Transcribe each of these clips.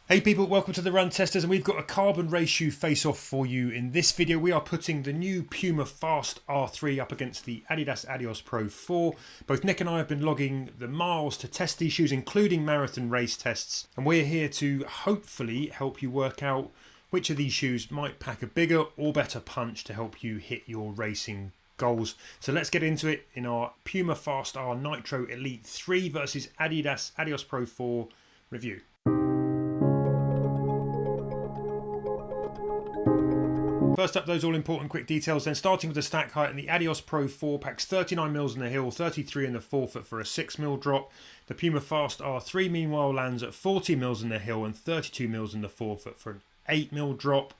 Hey people, welcome to the Run Testers, and we've got a carbon race shoe face-off for you. In this video we are putting the new Puma Fast R3 up against the Adidas Adios Pro 4. Both Nick and I have been logging the miles to test these shoes, including marathon race tests, and we're here to hopefully help you work out which of these shoes might pack a bigger or better punch to help you hit your racing goals. So let's get into it in our Puma Fast-R Nitro Elite 3 versus Adidas Adios Pro 4 review. First up, those all-important quick details then, starting with the stack height. And the Adios Pro 4 packs 39mm in the heel, 33 in the forefoot for a 6mm drop. The Puma Fast R3 meanwhile lands at 40mm in the heel and 32mm in the forefoot for an 8mm drop.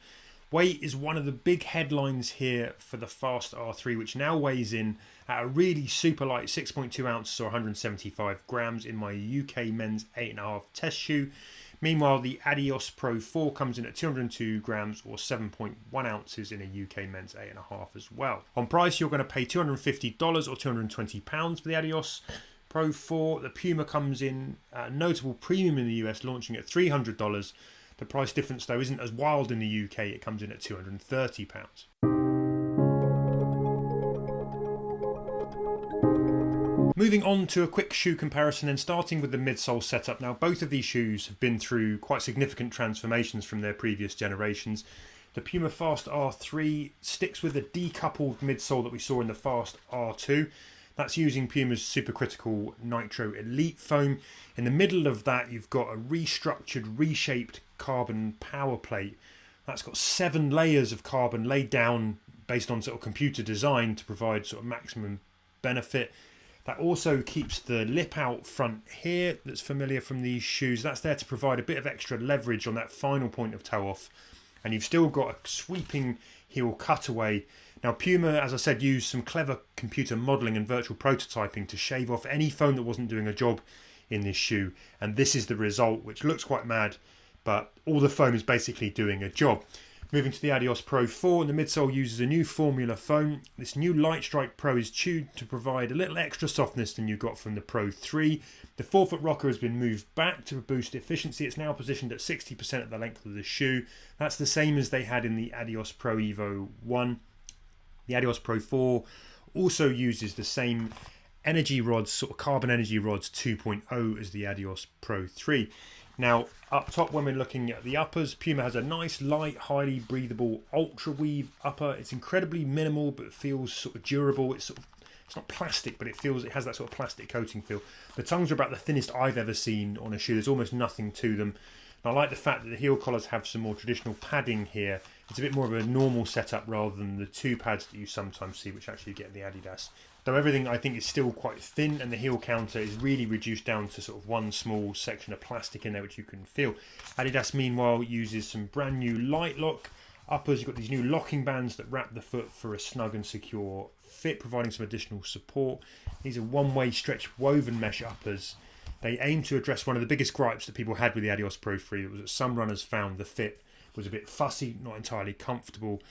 Weight is one of the big headlines here for the Fast R3, which now weighs in at a really super light 6.2 ounces or 175 grams in my UK men's 8.5 test shoe. Meanwhile, the Adios Pro 4 comes in at 202 grams or 7.1 ounces in a UK men's 8.5 as well. On price, you're going to pay $250 or £220 for the Adios Pro 4. The Puma comes in at a notable premium in the US, launching at $300. The price difference, though, isn't as wild in the UK. It comes in at £230. Moving on to a quick shoe comparison and starting with the midsole setup. Now, both of these shoes have been through quite significant transformations from their previous generations. The Puma Fast R3 sticks with the decoupled midsole that we saw in the Fast R2. That's using Puma's supercritical Nitro Elite foam. In the middle of that, you've got a restructured, reshaped carbon power plate. That's got 7 layers of carbon laid down based on sort of computer design to provide sort of maximum benefit. That also keeps the lip out front here that's familiar from these shoes. That's there to provide a bit of extra leverage on that final point of toe off. And you've still got a sweeping heel cutaway. Now Puma, as I said, used some clever computer modelling and virtual prototyping to shave off any foam that wasn't doing a job in this shoe. And this is the result, which looks quite mad, but all the foam is basically doing a job. Moving to the Adios Pro 4, and the midsole uses a new formula foam. This new Light Strike Pro is tuned to provide a little extra softness than you got from the Pro 3. The forefoot rocker has been moved back to boost efficiency. It's now positioned at 60% of the length of the shoe. That's the same as they had in the Adios Pro Evo 1. The Adios Pro 4 also uses the same energy rods, sort of carbon energy rods 2.0 as the Adios Pro 3. Now, up top, when we're looking at the uppers, Puma has a nice, light, highly breathable ultra weave upper. It's incredibly minimal, but it feels sort of durable. It's not plastic, but it has that sort of plastic coating feel. The tongues are about the thinnest I've ever seen on a shoe. There's almost nothing to them. And I like the fact that the heel collars have some more traditional padding here. It's a bit more of a normal setup rather than the 2 pads that you sometimes see, which actually get in the Adidas. Though everything I think is still quite thin, and the heel counter is really reduced down to sort of one small section of plastic in there which you can feel. Adidas meanwhile uses some brand new light lock uppers. You've got these new locking bands that wrap the foot for a snug and secure fit, providing some additional support. These are one-way stretch woven mesh uppers. They aim to address one of the biggest gripes that people had with the Adios Pro 3. It was that some runners found the fit was a bit fussy, not entirely comfortable.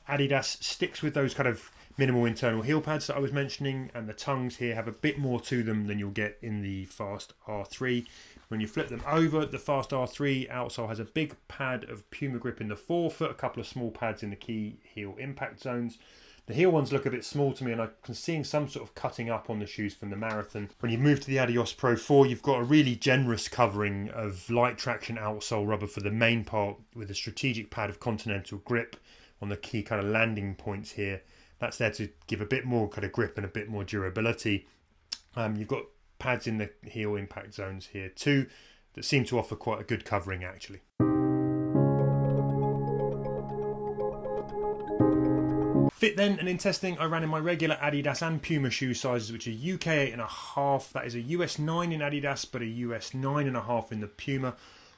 Adidas sticks with those kind of minimal internal heel pads that I was mentioning, and the tongues here have a bit more to them than you'll get in the Fast R3. When you flip them over, the Fast R3 outsole has a big pad of Puma grip in the forefoot, a couple of small pads in the key heel impact zones. The heel ones look a bit small to me, and I'm seeing some sort of cutting up on the shoes from the marathon. When you move to the Adios Pro 4, you've got a really generous covering of light traction outsole rubber for the main part, with a strategic pad of continental grip on the key kind of landing points here. That's there to give a bit more kind of grip and a bit more durability. You've got pads in the heel impact zones here too that seem to offer quite a good covering actually. Fit then, and in testing I ran in my regular Adidas and Puma shoe sizes, which are UK 8.5, that is a US 9 in Adidas but a US 9.5 in the Puma.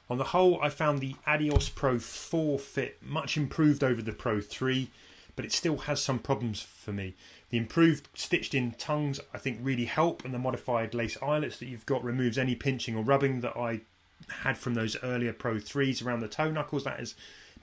On the whole, I found the Adios Pro 4 fit much improved over the Pro 3, but it still has some problems for me. The improved stitched in tongues I think really help, and the modified lace eyelets that you've got removes any pinching or rubbing that I had from those earlier Pro 3s around the toe knuckles. That is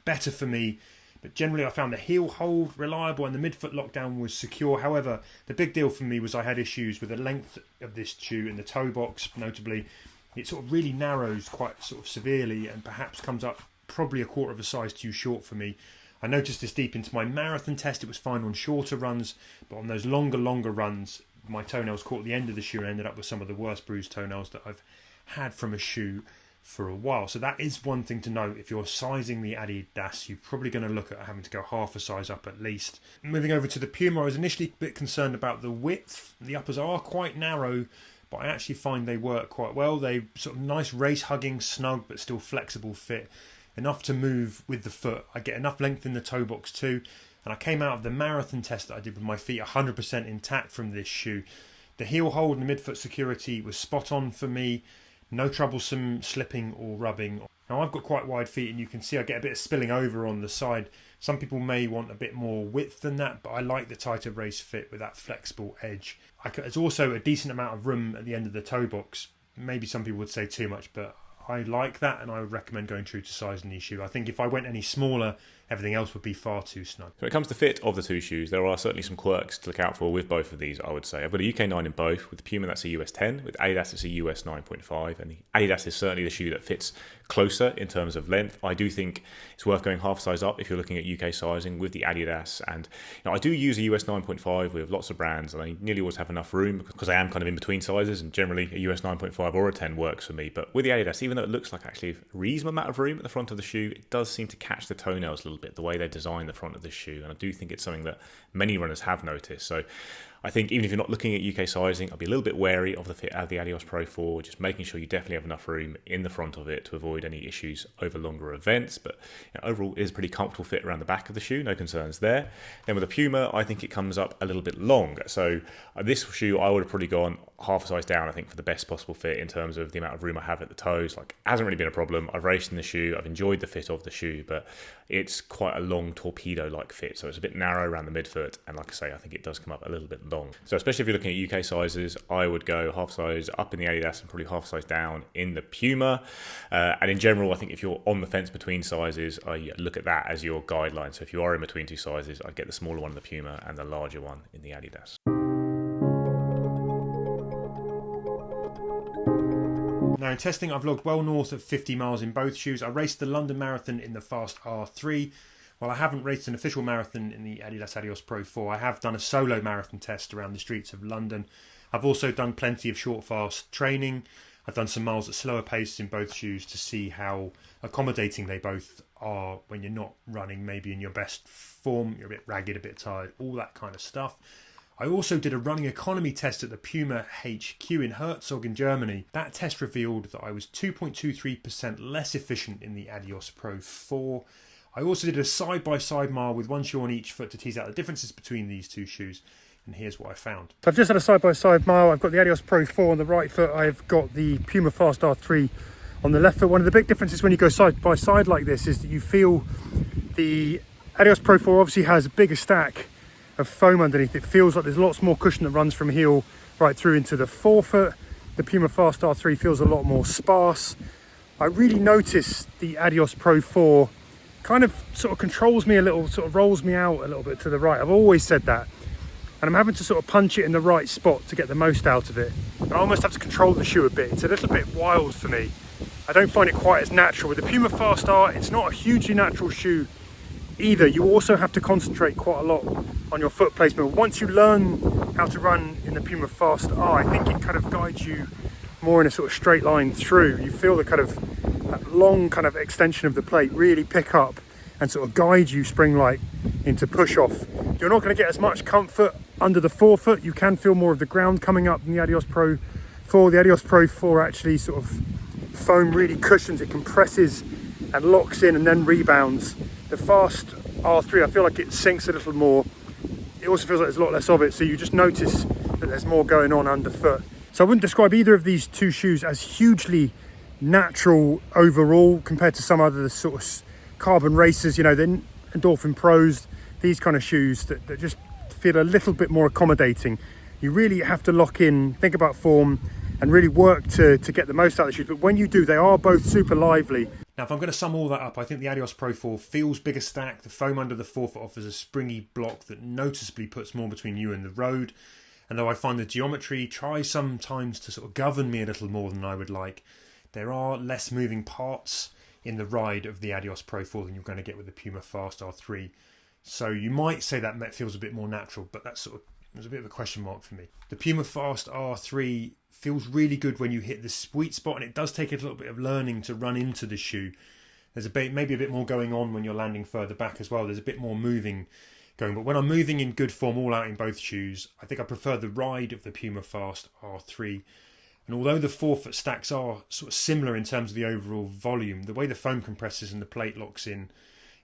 better for me. But generally I found the heel hold reliable and the midfoot lockdown was secure. However, the big deal for me was I had issues with the length of this shoe in the toe box, notably. It sort of really narrows quite sort of severely and perhaps comes up probably a quarter of a size too short for me. I noticed this deep into my marathon test. It was fine on shorter runs, but on those longer runs, my toenails caught the end of the shoe and ended up with some of the worst bruised toenails that I've had from a shoe for a while. So that is one thing to note. If you're sizing the Adidas, you're probably going to look at having to go half a size up at least. Moving over to the Puma, I was initially a bit concerned about the width. The uppers are quite narrow, but I actually find they work quite well. They sort of nice race hugging, snug, but still flexible fit. Enough to move with the foot. I get enough length in the toe box too. And I came out of the marathon test that I did with my feet 100% intact from this shoe. The heel hold and the midfoot security was spot on for me. No troublesome slipping or rubbing. Now I've got quite wide feet and you can see I get a bit of spilling over on the side. Some people may want a bit more width than that, but I like the tighter race fit with that flexible edge. There's also a decent amount of room at the end of the toe box. Maybe some people would say too much, but I like that and I would recommend going true to size in these shoes. I think if I went any smaller, everything else would be far too snug. When it comes to fit of the two shoes, there are certainly some quirks to look out for with both of these, I would say. I've got a UK 9 in both. With the Puma, that's a US 10. With Adidas, it's a US 9.5. And the Adidas is certainly the shoe that fits closer in terms of length. I do think it's worth going half size up if you're looking at UK sizing with the Adidas. And I do use a US 9.5 with lots of brands, and I nearly always have enough room because I am kind of in between sizes, and generally a US 9.5 or a 10 works for me. But with the Adidas, even though it looks like actually a reasonable amount of room at the front of the shoe, it does seem to catch the toenails a little bit, the way they're designed the front of the shoe. And I do think it's something that many runners have noticed. So I think even if you're not looking at UK sizing, I'd be a little bit wary of the fit of the Adios Pro 4, just making sure you definitely have enough room in the front of it to avoid any issues over longer events. But overall, it is a pretty comfortable fit around the back of the shoe, no concerns there. Then with the Puma, I think it comes up a little bit long. So this shoe, I would have probably gone half a size down, I think, for the best possible fit in terms of the amount of room I have at the toes. Like, it hasn't really been a problem. I've raced in the shoe, I've enjoyed the fit of the shoe, but it's quite a long torpedo-like fit. So it's a bit narrow around the midfoot, and like I say, I think it does come up a little bit long. So especially if you're looking at UK sizes, I would go half size up in the Adidas and probably half size down in the Puma. And in general, I think if you're on the fence between sizes, I look at that as your guideline. So if you are in between two sizes, I'd get the smaller one in the Puma and the larger one in the Adidas. Now in testing, I've logged well north of 50 miles in both shoes. I raced the London Marathon in the Fast R3. While I haven't raced an official marathon in the Adidas Adios Pro 4, I have done a solo marathon test around the streets of London. I've also done plenty of short fast training. I've done some miles at slower paces in both shoes to see how accommodating they both are when you're not running, maybe in your best form, you're a bit ragged, a bit tired, all that kind of stuff. I also did a running economy test at the Puma HQ in Herzog in Germany. That test revealed that I was 2.23% less efficient in the Adios Pro 4. I also did a side-by-side mile with one shoe on each foot to tease out the differences between these two shoes. And here's what I found. So I've just had a side-by-side mile. I've got the Adios Pro 4 on the right foot. I've got the Puma Fast R3 on the left foot. One of the big differences when you go side-by-side like this is that you feel the Adios Pro 4 obviously has a bigger stack of foam underneath. It feels like there's lots more cushion that runs from heel right through into the forefoot. The Puma Fast R3 feels a lot more sparse. I really notice the Adios Pro 4 kind of sort of controls me a little, sort of rolls me out a little bit to the right. I've always said that. And I'm having to sort of punch it in the right spot to get the most out of it. And I almost have to control the shoe a bit. It's a little bit wild for me. I don't find it quite as natural. With the Puma Fast R, it's not a hugely natural shoe either. You also have to concentrate quite a lot on your foot placement. Once you learn how to run in the Puma Fast R, I think it kind of guides you more in a sort of straight line through. You feel the kind of that long kind of extension of the plate really pick up and sort of guide you spring-like into push-off. You're not going to get as much comfort under the forefoot. You can feel more of the ground coming up in the Adios Pro 4. The Adios Pro 4 actually sort of foam really cushions, it compresses and locks in and then rebounds. The Fast R3, I feel like it sinks a little more. It also feels like there's a lot less of it, so you just notice that there's more going on underfoot. So I wouldn't describe either of these two shoes as hugely natural overall compared to some other sort of carbon racers, you know, the Endorphin Pros, these kind of shoes that just feel a little bit more accommodating. You really have to lock in, think about form, and really work to get the most out of the shoes. But when you do, they are both super lively. Now, if I'm going to sum all that up, I think the Adios Pro 4 feels bigger stack. The foam under the forefoot offers a springy block that noticeably puts more between you and the road. And though I find the geometry tries sometimes to sort of govern me a little more than I would like, there are less moving parts in the ride of the Adios Pro 4 than you're going to get with the Puma Fast R3. So you might say that feels a bit more natural, but that's sort of, there's a bit of a question mark for me. The Puma Fast R3 feels really good when you hit the sweet spot, and it does take a little bit of learning to run into the shoe. There's maybe a bit more going on when you're landing further back as well. There's a bit more moving going. But when I'm moving in good form all out in both shoes, I think I prefer the ride of the Puma Fast R3. And although the forefoot stacks are sort of similar in terms of the overall volume, the way the foam compresses and the plate locks in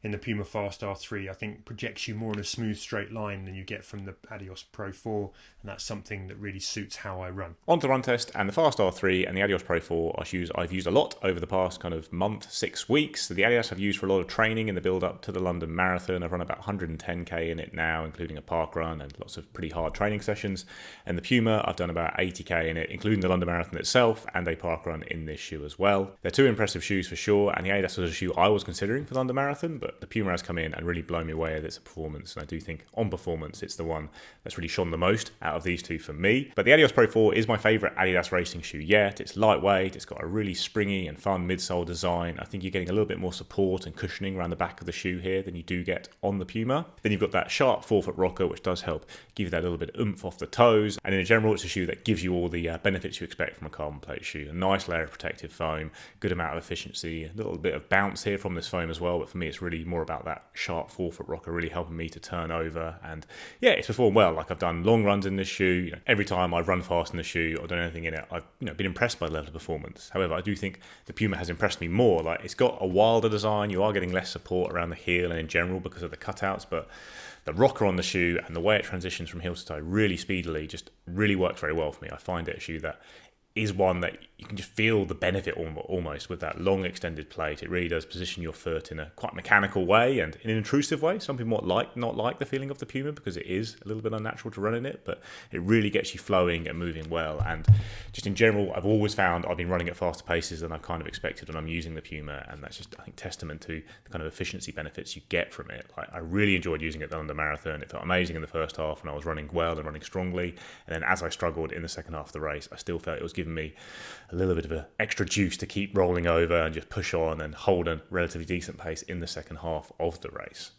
the Puma Fast R3, I think projects you more in a smooth straight line than you get from the Adios Pro 4, and that's something that really suits how I run. On to run test, and the Fast R3 and the Adios Pro 4 are shoes I've used a lot over the past kind of month, 6 weeks. So the Adidas I've used for a lot of training in the build up to the London Marathon. I've run about 110k in it now, including a park run and lots of pretty hard training sessions. And the Puma, I've done about 80k in it, including the London Marathon itself and a park run in this shoe as well. They're two impressive shoes for sure, and the Adidas was a shoe I was considering for the London Marathon, but the Puma has come in and really blown me away with its performance, and I do think on performance it's the one that's really shone the most out of these two for me. But the Adios Pro 4 is my favourite Adidas racing shoe yet. It's lightweight, it's got a really springy and fun midsole design. I think you're getting a little bit more support and cushioning around the back of the shoe here than you do get on the Puma. Then you've got that sharp forefoot rocker, which does help give you that little bit of oomph off the toes, and in general it's a shoe that gives you all the benefits you expect from a carbon plate shoe. A nice layer of protective foam, good amount of efficiency, a little bit of bounce here from this foam as well, but for me it's really more about that sharp forefoot rocker really helping me to turn over. And yeah, it's performed well. Like, I've done long runs in this shoe. Every time I've run fast in the shoe or done anything in it, I've been impressed by the level of performance. However, I do think the Puma has impressed me more. Like, it's got a wilder design. You are getting less support around the heel and in general because of the cutouts, but the rocker on the shoe and the way it transitions from heel to toe really speedily just really works very well for me. I find it a shoe that is one that you can just feel the benefit almost with that long extended plate. It really does position your foot in a quite mechanical way and in an intrusive way. Some people might not like the feeling of the Puma because it is a little bit unnatural to run in it, but it really gets you flowing and moving well. And just in general, I've always found I've been running at faster paces than I've kind of expected when I'm using the Puma, and that's just, I think, testament to the kind of efficiency benefits you get from it. Like, I really enjoyed using it on the marathon. It felt amazing in the first half when I was running well and running strongly, and then as I struggled in the second half of the race, I still felt it was giving me a little bit of an extra juice to keep rolling over and just push on and hold a relatively decent pace in the second half of the race.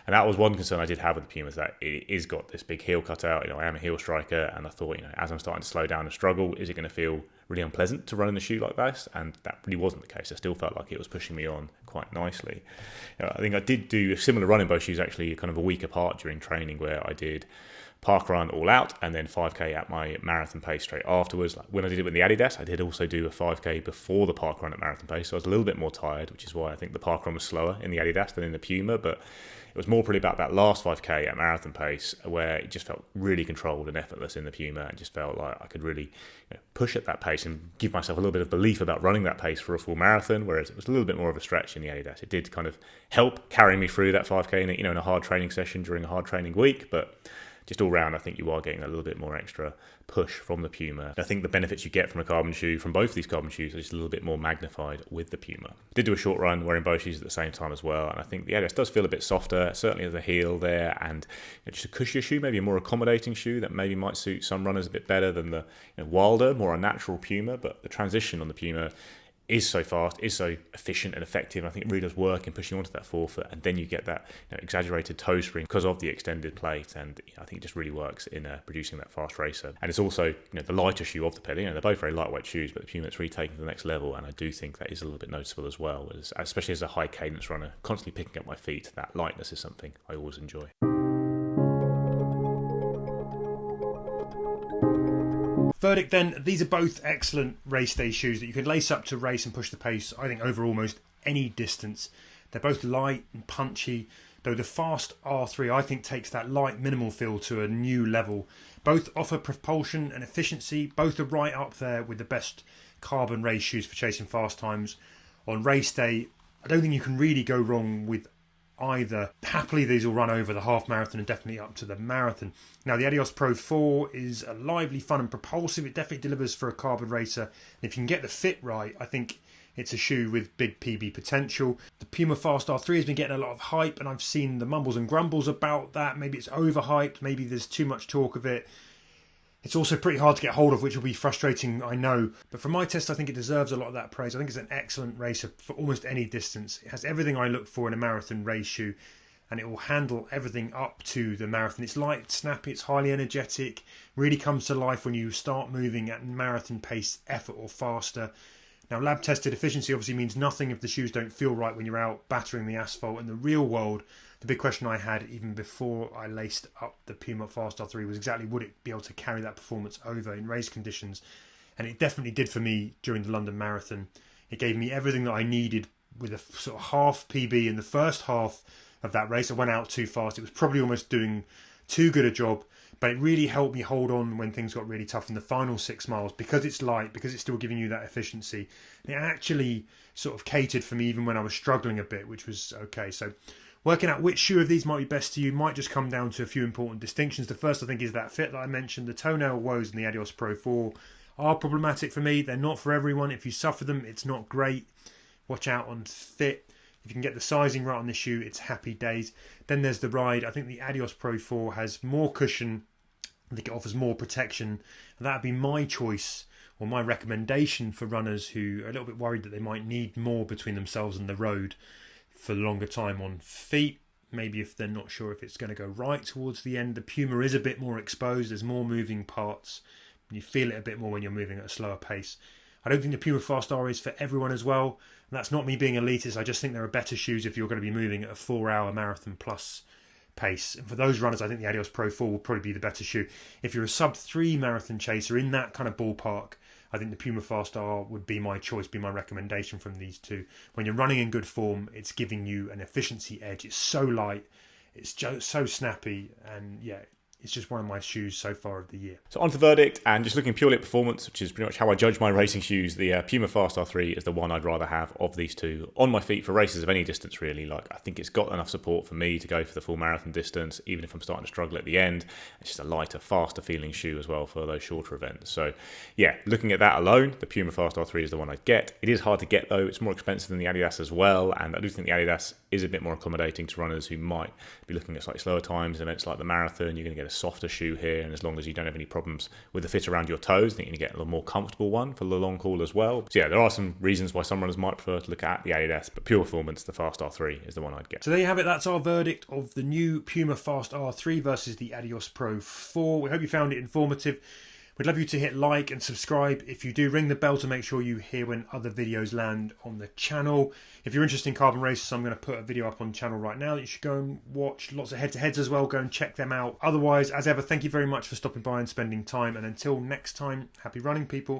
And that was one concern I did have with the Puma, is that it is got this big heel cutout. I am a heel striker, and I thought, as I'm starting to slow down and struggle, is it going to feel really unpleasant to run in the shoe like this? And that really wasn't the case. I still felt like it was pushing me on quite nicely. I think I did do a similar run in both shoes actually kind of a week apart during training, where I did park run all out and then 5k at my marathon pace straight afterwards. Like, when I did it with the Adidas, I did also do a 5k before the park run at marathon pace, so I was a little bit more tired, which is why I think the park run was slower in the Adidas than in the Puma. But it was more probably about that last 5k at marathon pace, where it just felt really controlled and effortless in the Puma, and just felt like I could really push at that pace and give myself a little bit of belief about running that pace for a full marathon, whereas it was a little bit more of a stretch in the Adidas. It did kind of help carry me through that 5k in a hard training session during a hard training week, but just all round, I think you are getting a little bit more extra push from the Puma. I think the benefits you get from a carbon shoe, from both of these carbon shoes, are just a little bit more magnified with the Puma. I did do a short run wearing both shoes at the same time as well, and I think the Adidas does feel a bit softer, certainly at the heel there, and just a cushier shoe, maybe a more accommodating shoe that maybe might suit some runners a bit better than the wilder, more unnatural Puma. But the transition on the Puma is so fast, is so efficient and effective. I think it really does work in pushing onto that forefoot, and then you get that exaggerated toe spring because of the extended plate, and I think it just really works in producing that fast racer. And it's also the lighter shoe of the pair. They're both very lightweight shoes, but the Puma's really taken to the next level, and I do think that is a little bit noticeable as well, especially as a high cadence runner, constantly picking up my feet. That lightness is something I always enjoy. Verdict then, these are both excellent race day shoes that you can lace up to race and push the pace, I think, over almost any distance. They're both light and punchy, though the Fast R3, I think, takes that light minimal feel to a new level. Both offer propulsion and efficiency. Both are right up there with the best carbon race shoes for chasing fast times. On race day, I don't think you can really go wrong with either. Happily, these will run over the half marathon and definitely up to the marathon. Now, the Adios Pro 4 is a lively, fun and propulsive. It definitely delivers for a carbon racer. And if you can get the fit right, I think it's a shoe with big PB potential. The Puma Fast R3 has been getting a lot of hype, and I've seen the mumbles and grumbles about that. Maybe it's overhyped, maybe there's too much talk of it. It's also pretty hard to get hold of, which will be frustrating, I know. But for my test, I think it deserves a lot of that praise. I think it's an excellent racer for almost any distance. It has everything I look for in a marathon race shoe, and it will handle everything up to the marathon. It's light, snappy, it's highly energetic, really comes to life when you start moving at marathon pace, effort or faster. Now, lab tested efficiency obviously means nothing if the shoes don't feel right when you're out battering the asphalt. In the real world, the big question I had even before I laced up the Puma Fast R3 was exactly would it be able to carry that performance over in race conditions, and it definitely did for me during the London Marathon. It gave me everything that I needed with a sort of half PB in the first half of that race. I went out too fast. It was probably almost doing too good a job, but it really helped me hold on when things got really tough in the final 6 miles because it's light, because it's still giving you that efficiency. And it actually sort of catered for me even when I was struggling a bit, which was okay. So working out which shoe of these might be best to you might just come down to a few important distinctions. The first, I think, is that fit that I mentioned. The toenail woes in the Adios Pro 4 are problematic for me. They're not for everyone. If you suffer them, it's not great. Watch out on fit. If you can get the sizing right on the shoe, it's happy days. Then there's the ride. I think the Adios Pro 4 has more cushion. I think it offers more protection. And that would be my choice or my recommendation for runners who are a little bit worried that they might need more between themselves and the road for a longer time on feet. Maybe if they're not sure if it's going to go right towards the end. The Puma is a bit more exposed. There's more moving parts. You feel it a bit more when you're moving at a slower pace. I don't think the Puma Fast-R is for everyone as well. And that's not me being elitist. I just think there are better shoes if you're going to be moving at a 4-hour marathon plus pace. And for those runners, I think the Adios Pro 4 will probably be the better shoe. If you're a sub-3 marathon chaser in that kind of ballpark, I think the Puma Fast-R would be my choice, be my recommendation from these two. When you're running in good form, it's giving you an efficiency edge. It's so light, it's just so snappy, and yeah, it's just one of my shoes so far of the year. So on to the verdict, and just looking purely at performance, which is pretty much how I judge my racing shoes, the Puma Fast R3 is the one I'd rather have of these two on my feet for races of any distance, really. Like, I think it's got enough support for me to go for the full marathon distance, even if I'm starting to struggle at the end. It's just a lighter, faster feeling shoe as well for those shorter events. So yeah, looking at that alone, the Puma Fast R3 is the one I'd get. It is hard to get though. It's more expensive than the Adidas as well, and I do think the Adidas is a bit more accommodating to runners who might be looking at slightly slower times, events like the marathon. You're going to get a softer shoe here, and as long as you don't have any problems with the fit around your toes, I think you're going to get a little more comfortable one for the long haul as well. So yeah, there are some reasons why some runners might prefer to look at the Adidas, but pure performance, the Fast R3 is the one I'd get. So there you have it. That's our verdict of the new Puma Fast R3 versus the Adios Pro 4. We hope you found it informative. We'd love you to hit like and subscribe. If you do, ring the bell to make sure you hear when other videos land on the channel. If you're interested in carbon races, I'm going to put a video up on the channel right now that you should go and watch. Lots of head-to-heads as well. Go and check them out. Otherwise, as ever, thank you very much for stopping by and spending time. And until next time, happy running, people.